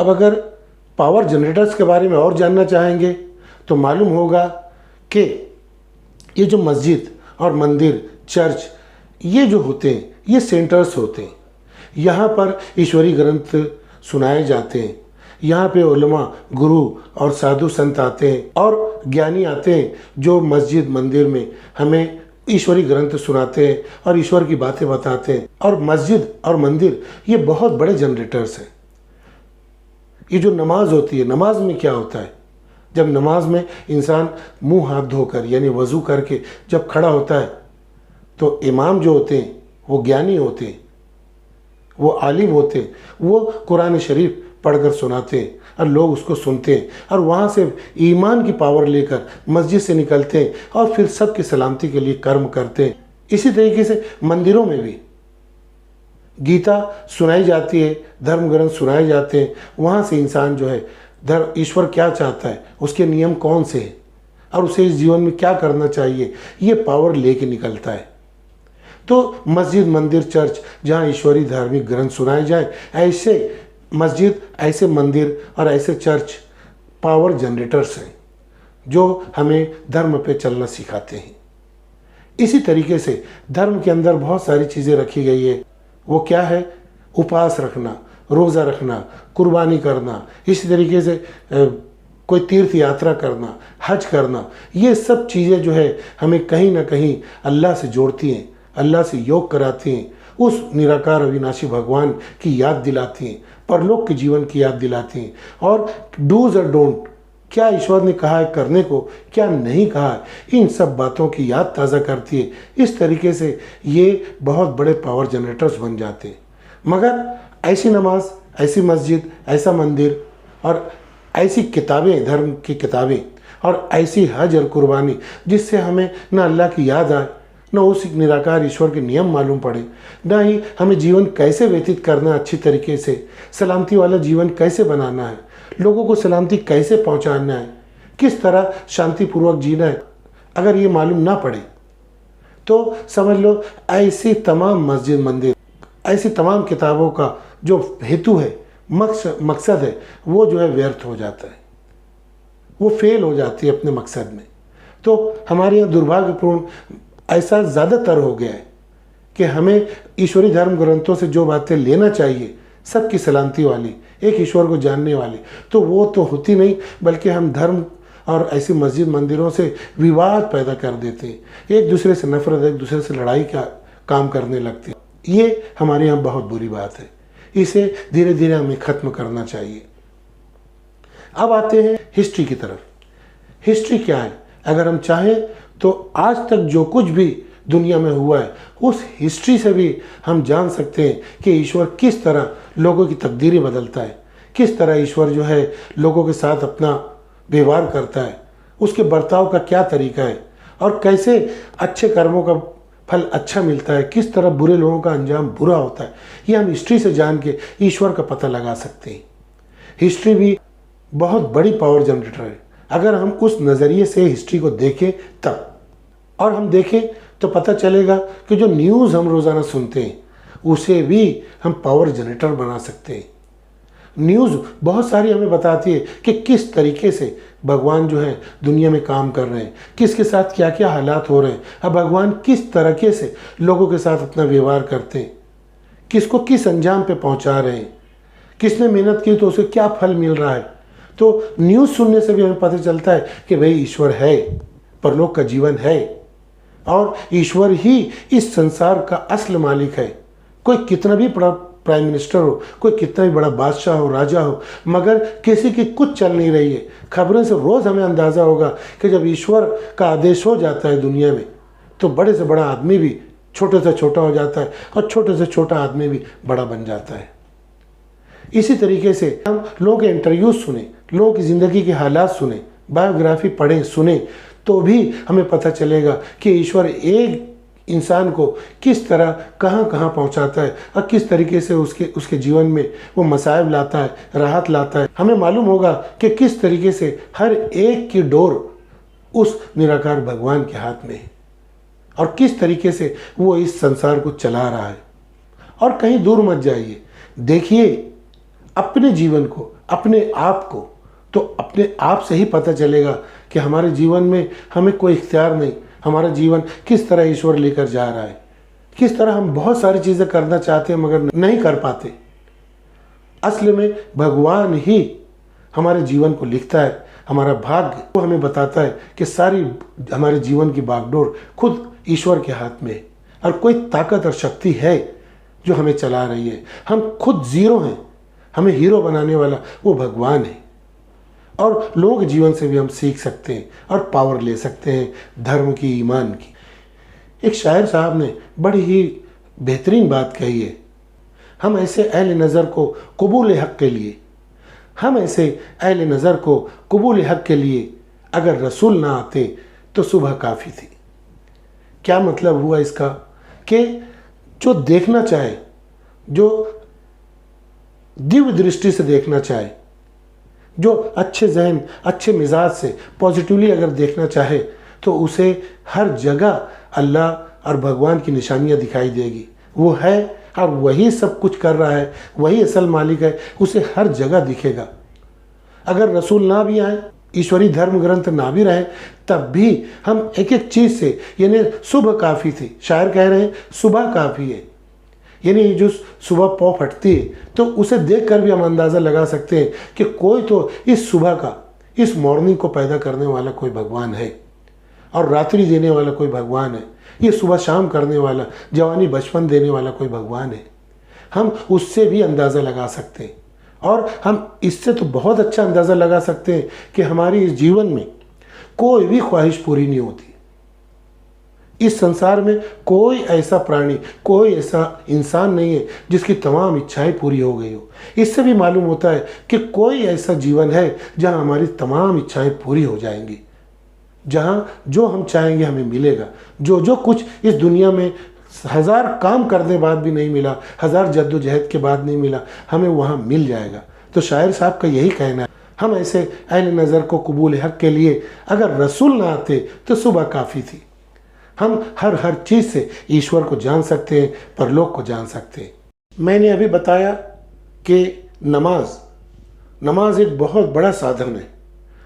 अब अगर power generators के बारे में और जानना चाहेंगे तो मालूम होगा कि ये जो मस्जिद और मंदिर, चर्च, ये जो होते हैं ये सेंटर्स होते हैं। यहाँ पर ईश्वरी ग्रंथ सुनाए जाते हैं। यहाँ पे उलमा, गुरु और साधु संत आते हैं और ज्ञानी आते हैं जो मस्जिद मंदिर में हमें ईश्वरी ग्रंथ सुनाते हैं और ईश्वर की बातें बताते हैं। और मस्जिद और मंदिर ये बहुत बड़े जनरेटर्स हैं। ये जो नमाज होती है, नमाज में क्या होता है, जब नमाज में इंसान मुंह हाथ धोकर यानी वज़ू करके जब खड़ा होता है तो इमाम जो होते हैं वो ज्ञानी होते हैं, वो आलिम होते हैं, वो कुरान शरीफ पढ़कर सुनाते हैं और लोग उसको सुनते हैं और वहाँ से ईमान की पावर लेकर मस्जिद से निकलते हैं और फिर सबकी सलामती के लिए कर्म करते हैं। इसी तरीके से मंदिरों में भी गीता सुनाई जाती है, धर्म ग्रंथ सुनाए जाते हैं। वहाँ से इंसान जो है ईश्वर क्या चाहता है, उसके नियम कौन से हैं और उसे इस जीवन में क्या करना चाहिए, ये पावर लेके निकलता है। तो मस्जिद, मंदिर, चर्च जहाँ ईश्वरी धार्मिक ग्रंथ सुनाए जाए, ऐसे मस्जिद, ऐसे मंदिर और ऐसे चर्च पावर जनरेटर्स हैं जो हमें धर्म पे चलना सिखाते हैं। इसी तरीके से धर्म के अंदर बहुत सारी चीज़ें रखी गई है। वो क्या है? उपवास रखना, रोज़ा रखना, कुर्बानी करना, इसी तरीके से कोई तीर्थ यात्रा करना, हज करना, ये सब चीज़ें जो है हमें कहीं ना कहीं अल्लाह से जोड़ती हैं, अल्लाह से योग कराती हैं, उस निराकार अविनाशी भगवान की याद दिलाती हैं, परलोक के जीवन की याद दिलाती हैं और डूज और डोंट, क्या ईश्वर ने कहा है करने को, क्या नहीं कहा है, इन सब बातों की याद ताज़ा करती है। इस तरीके से ये बहुत बड़े पावर जनरेटर्स बन जाते हैं। मगर ऐसी नमाज, ऐसी मस्जिद, ऐसा मंदिर और ऐसी किताबें, धर्म की किताबें और ऐसी हज और कुर्बानी जिससे हमें ना अल्लाह की याद आए, न उस निराकार ईश्वर के नियम मालूम पड़े, न ही हमें जीवन कैसे व्यतीत करना, अच्छी तरीके से सलामती वाला जीवन कैसे बनाना है, लोगों को सलामती कैसे पहुंचाना है, किस तरह शांतिपूर्वक जीना है, अगर ये मालूम ना पड़े तो समझ लो ऐसी तमाम मस्जिद, मंदिर, ऐसी तमाम किताबों का जो हेतु है, मकसद है, वो जो है व्यर्थ हो जाता है, वो फेल हो जाती है अपने मकसद में। तो हमारे यहाँ दुर्भाग्यपूर्ण ऐसा ज़्यादातर हो गया है कि हमें ईश्वरी धर्म ग्रंथों से जो बातें लेना चाहिए, सबकी सलामती वाली, एक ईश्वर को जानने वाली, तो वो तो होती नहीं, बल्कि हम धर्म और ऐसी मस्जिद मंदिरों से विवाद पैदा कर देते हैं, एक दूसरे से नफरत, एक दूसरे से लड़ाई का काम करने लगते हैं। ये हमारे यहाँ बहुत बुरी बात है, इसे धीरे धीरे हमें ख़त्म करना चाहिए। अब आते हैं हिस्ट्री की तरफ। हिस्ट्री क्या है? अगर हम चाहें तो आज तक जो कुछ भी दुनिया में हुआ है उस हिस्ट्री से भी हम जान सकते हैं कि ईश्वर किस तरह लोगों की तकदीरें बदलता है, किस तरह ईश्वर जो है लोगों के साथ अपना व्यवहार करता है, उसके बर्ताव का क्या तरीका है और कैसे अच्छे कर्मों का फल अच्छा मिलता है, किस तरह बुरे लोगों का अंजाम बुरा होता है। ये हम हिस्ट्री से जान के ईश्वर का पता लगा सकते हैं। हिस्ट्री भी बहुत बड़ी पावर जनरेटर है। अगर हम उस नज़रिए से हिस्ट्री को देखें तब, और हम देखें तो पता चलेगा कि जो न्यूज़ हम रोज़ाना सुनते हैं उसे भी हम पावर जनरेटर बना सकते हैं। न्यूज़ बहुत सारी हमें बताती है कि किस तरीके से भगवान जो है दुनिया में काम कर रहे हैं, किसके साथ क्या क्या हालात हो रहे हैं, अब भगवान किस तरीके से लोगों के साथ अपना व्यवहार करते हैं, किसको किस अंजाम पे पहुंचा रहे हैं, किसने मेहनत की तो उसे क्या फल मिल रहा है। तो न्यूज़ सुनने से भी हमें पता चलता है कि भाई ईश्वर है, परलोक का जीवन है और ईश्वर ही इस संसार का असल मालिक है। कोई कितना भी बड़ा प्राइम मिनिस्टर हो, कोई कितना भी बड़ा बादशाह हो, राजा हो, मगर किसी की कुछ चल नहीं रही है। खबरों से रोज़ हमें अंदाज़ा होगा कि जब ईश्वर का आदेश हो जाता है दुनिया में तो बड़े से बड़ा आदमी भी छोटे से छोटा हो जाता है और छोटे से छोटा आदमी भी बड़ा बन जाता है। इसी तरीके से हम लोगों के इंटरव्यूज सुने, लोगों की ज़िंदगी के हालात सुने, बायोग्राफी पढ़ें, सुने, तो भी हमें पता चलेगा कि ईश्वर एक इंसान को किस तरह कहाँ कहाँ पहुँचाता है और किस तरीके से उसके जीवन में वो मसाइब लाता है, राहत लाता है। हमें मालूम होगा कि किस तरीके से हर एक की डोर उस निराकार भगवान के हाथ में है और किस तरीके से वो इस संसार को चला रहा है। और कहीं दूर मत जाइए, देखिए अपने जीवन को, अपने आप को, तो अपने आप से ही पता चलेगा कि हमारे जीवन में हमें कोई इख्तियार नहीं, हमारा जीवन किस तरह ईश्वर लेकर जा रहा है, किस तरह हम बहुत सारी चीज़ें करना चाहते हैं मगर नहीं कर पाते। असल में भगवान ही हमारे जीवन को लिखता है, हमारा भाग्य वो हमें बताता है कि सारी हमारे जीवन की बागडोर खुद ईश्वर के हाथ में है, और कोई ताकत और शक्ति है जो हमें चला रही है। हम खुद जीरो हैं, हमें हीरो बनाने वाला वो भगवान है। और लोगों के जीवन से भी हम सीख सकते हैं और पावर ले सकते हैं, धर्म की, ईमान की। एक शायर साहब ने बड़ी ही बेहतरीन बात कही है, हम ऐसे अहले नज़र को कबूल हक़ के लिए, हम ऐसे अहले नज़र को कबूल हक़ के लिए अगर रसूल ना आते तो सुबह काफ़ी थी। क्या मतलब हुआ इसका कि जो देखना चाहे, जो दिव्य दृष्टि से देखना चाहे, जो अच्छे जहन, अच्छे मिजाज से पॉजिटिवली अगर देखना चाहे, तो उसे हर जगह अल्लाह और भगवान की निशानियाँ दिखाई देगी। वो है और वही सब कुछ कर रहा है, वही असल मालिक है, उसे हर जगह दिखेगा। अगर रसूल ना भी आए, ईश्वरी धर्म ग्रंथ ना भी रहे, तब भी हम एक एक चीज़ से, यानी सुबह काफ़ी थी, शायर कह रहे हैं सुबह काफ़ी है, यानी जो सुबह पौ फटती है तो उसे देखकर भी हम अंदाज़ा लगा सकते हैं कि कोई तो इस सुबह का, इस मॉर्निंग को पैदा करने वाला कोई भगवान है, और रात्रि देने वाला कोई भगवान है, ये सुबह शाम करने वाला, जवानी बचपन देने वाला कोई भगवान है। हम उससे भी अंदाज़ा लगा सकते हैं, और हम इससे तो बहुत अच्छा अंदाज़ा लगा सकते हैं कि हमारी इस जीवन में कोई भी ख्वाहिश पूरी नहीं होती। इस संसार में कोई ऐसा प्राणी, कोई ऐसा इंसान नहीं है जिसकी तमाम इच्छाएं पूरी हो गई हो। इससे भी मालूम होता है कि कोई ऐसा जीवन है जहां हमारी तमाम इच्छाएं पूरी हो जाएंगी, जहां जो हम चाहेंगे हमें मिलेगा। जो जो कुछ इस दुनिया में 1000 काम करने बाद भी नहीं मिला, 1000 जद्दोजहद के बाद नहीं मिला, हमें वहाँ मिल जाएगा। तो शायर साहब का यही कहना है, हम ऐसे अहले नज़र को कबूल हक़ के लिए अगर रसूल ना आते तो सुबह काफ़ी थी। हम हर चीज़ से ईश्वर को जान सकते हैं, परलोक को जान सकते हैं। मैंने अभी बताया कि नमाज एक बहुत बड़ा साधन है,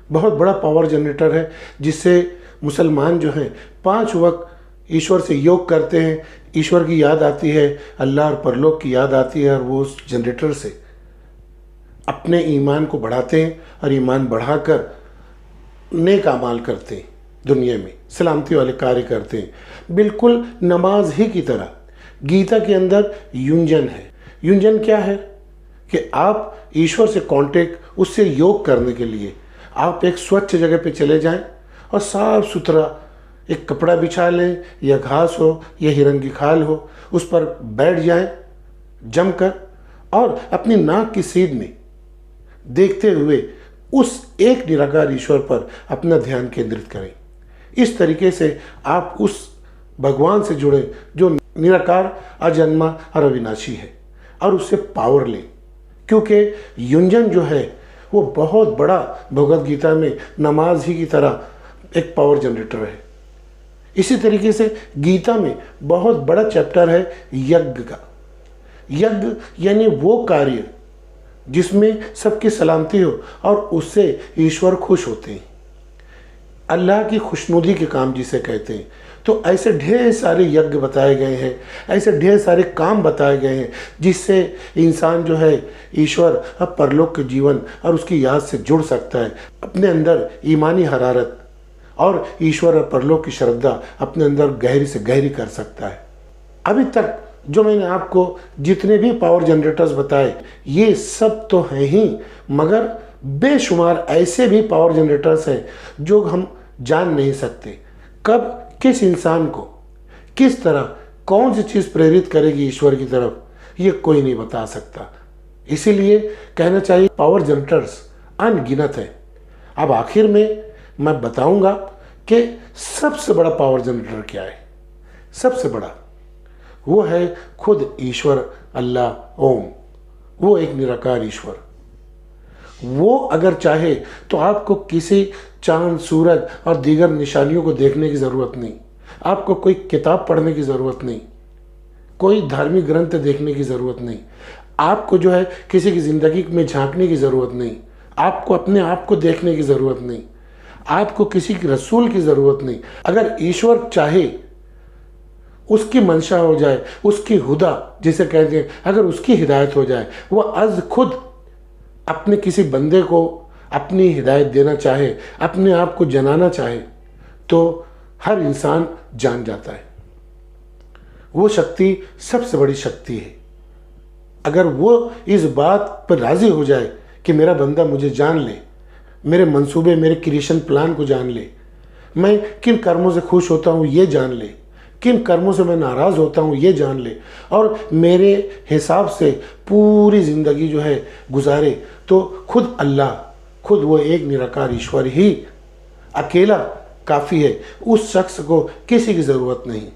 बहुत बड़ा पावर जनरेटर है, जिससे मुसलमान जो हैं 5 वक्त ईश्वर से योग करते हैं, ईश्वर की याद आती है, अल्लाह और परलोक की याद आती है, और वो उस जनरेटर से अपने ईमान को बढ़ाते हैं और ईमान बढ़ाकर नेक अमाल करते हैं, दुनिया में सलामती वाले कार्य करते हैं। बिल्कुल नमाज ही की तरह गीता के अंदर युंजन है। युंजन क्या है कि आप ईश्वर से कांटेक्ट, उससे योग करने के लिए आप एक स्वच्छ जगह पे चले जाएं और साफ सुथरा एक कपड़ा बिछा लें, या घास हो या हिरन की खाल हो, उस पर बैठ जाएं जमकर, और अपनी नाक की सीध में देखते हुए उस एक निराकार ईश्वर पर अपना ध्यान केंद्रित करें। इस तरीके से आप उस भगवान से जुड़े जो निराकार, अजन्मा और अविनाशी है, और उससे पावर लें, क्योंकि युंजन जो है वो बहुत बड़ा, भगवद गीता में नमाज ही की तरह एक पावर जनरेटर है। इसी तरीके से गीता में बहुत बड़ा चैप्टर है यज्ञ का। यज्ञ यानी वो कार्य जिसमें सबकी सलामती हो और उससे ईश्वर खुश होते हैं, अल्लाह की खुशनुदी के काम जिसे कहते हैं। तो ऐसे ढेर सारे यज्ञ बताए गए हैं, ऐसे ढेर सारे काम बताए गए हैं जिससे इंसान जो है ईश्वर अब परलोक के जीवन और उसकी याद से जुड़ सकता है, अपने अंदर ईमानी हरारत और ईश्वर और परलोक की श्रद्धा अपने अंदर गहरी से गहरी कर सकता है। अभी तक जो मैंने आपको जितने भी पावर जनरेटर्स बताए, ये सब तो हैं ही, मगर बेशुमार ऐसे भी पावर जनरेटर्स हैं जो हम जान नहीं सकते कब किस इंसान को किस तरह कौन सी चीज़ प्रेरित करेगी ईश्वर की तरफ, ये कोई नहीं बता सकता। इसीलिए कहना चाहिए पावर जनरेटर्स अनगिनत है। अब आखिर में मैं बताऊंगा कि सबसे बड़ा पावर जनरेटर क्या है। सबसे बड़ा वो है खुद ईश्वर, अल्लाह, ओम। वो एक निराकार ईश्वर। वो अगर चाहे तो आपको किसी चांद, सूरज और दीगर निशानियों को देखने की ज़रूरत नहीं, आपको कोई किताब पढ़ने की ज़रूरत नहीं, कोई धार्मिक ग्रंथ देखने की ज़रूरत नहीं। आपको जो है किसी की ज़िंदगी में झांकने की ज़रूरत नहीं, आपको अपने आप को देखने की ज़रूरत नहीं, आपको किसी की रसूल की ज़रूरत नहीं। अगर ईश्वर चाहे, उसकी मंशा हो जाए, उसकी हुदा जिसे कहते हैं, अगर उसकी हिदायत हो जाए, वह अज खुद अपने किसी बंदे को अपनी हिदायत देना चाहे, अपने आप को जनाना चाहे, तो हर इंसान जान जाता है। वो शक्ति सबसे बड़ी शक्ति है। अगर वो इस बात पर राज़ी हो जाए कि मेरा बंदा मुझे जान ले, मेरे मंसूबे, मेरे क्रिएशन प्लान को जान ले, मैं किन कर्मों से खुश होता हूँ ये जान ले, किन कर्मों से मैं नाराज़ होता हूँ ये जान ले, और मेरे हिसाब से पूरी ज़िंदगी जो है गुजारे, तो खुद अल्लाह, खुद वो एक निराकार ईश्वर ही अकेला काफ़ी है। उस शख्स को किसी की ज़रूरत नहीं।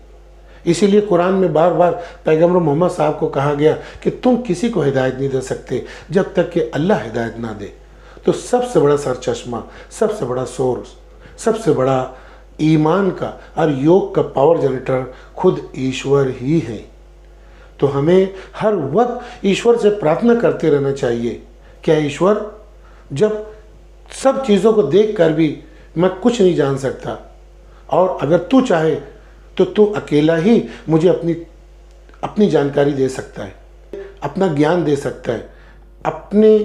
इसीलिए कुरान में बार बार पैगम्बर मोहम्मद साहब को कहा गया कि तुम किसी को हिदायत नहीं दे सकते जब तक कि अल्लाह हिदायत ना दे। तो सबसे बड़ा सरचश्मा, सबसे बड़ा सोर्स, सबसे बड़ा ईमान का और योग का पावर जनरेटर खुद ईश्वर ही है। तो हमें हर वक्त ईश्वर से प्रार्थना करते रहना चाहिए, क्या ईश्वर, जब सब चीज़ों को देख कर भी मैं कुछ नहीं जान सकता, और अगर तू चाहे तो तू अकेला ही मुझे अपनी जानकारी दे सकता है, अपना ज्ञान दे सकता है, अपने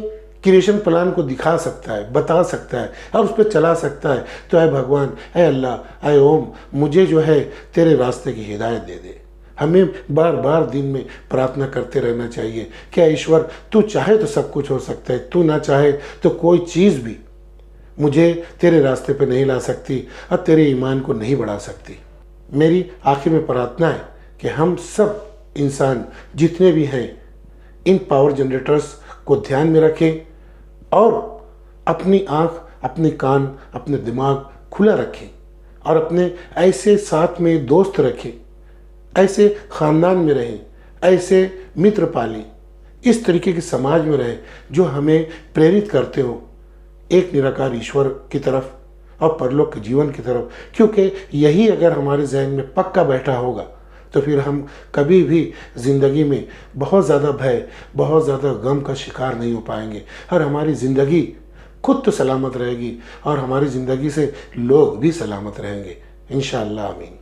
क्रिएशन प्लान को दिखा सकता है, बता सकता है और उस पर चला सकता है। तो ऐ भगवान, ऐ अल्लाह, ऐ ओम, मुझे जो है तेरे रास्ते की हिदायत दे दे। हमें बार बार दिन में प्रार्थना करते रहना चाहिए, क्या ईश्वर तू चाहे तो सब कुछ हो सकता है, तू ना चाहे तो कोई चीज़ भी मुझे तेरे रास्ते पे नहीं ला सकती और तेरे ईमान को नहीं बढ़ा सकती। मेरी आखिर में प्रार्थना है कि हम सब इंसान जितने भी हैं इन पावर जनरेटर्स को ध्यान में रखें और अपनी आँख, अपने कान, अपने दिमाग खुला रखें और अपने ऐसे साथ में दोस्त रखें, ऐसे ख़ानदान में रहें, ऐसे मित्र पालें, इस तरीके के समाज में रहें जो हमें प्रेरित करते हो एक निराकार ईश्वर की तरफ और परलोक के जीवन की तरफ। क्योंकि यही अगर हमारे जहन में पक्का बैठा होगा तो फिर हम कभी भी ज़िंदगी में बहुत ज़्यादा भय, बहुत ज़्यादा गम का शिकार नहीं हो पाएंगे और हमारी ज़िंदगी खुद तो सलामत रहेगी और हमारी ज़िंदगी से लोग भी सलामत रहेंगे, इंशाअल्लाह, आमीन।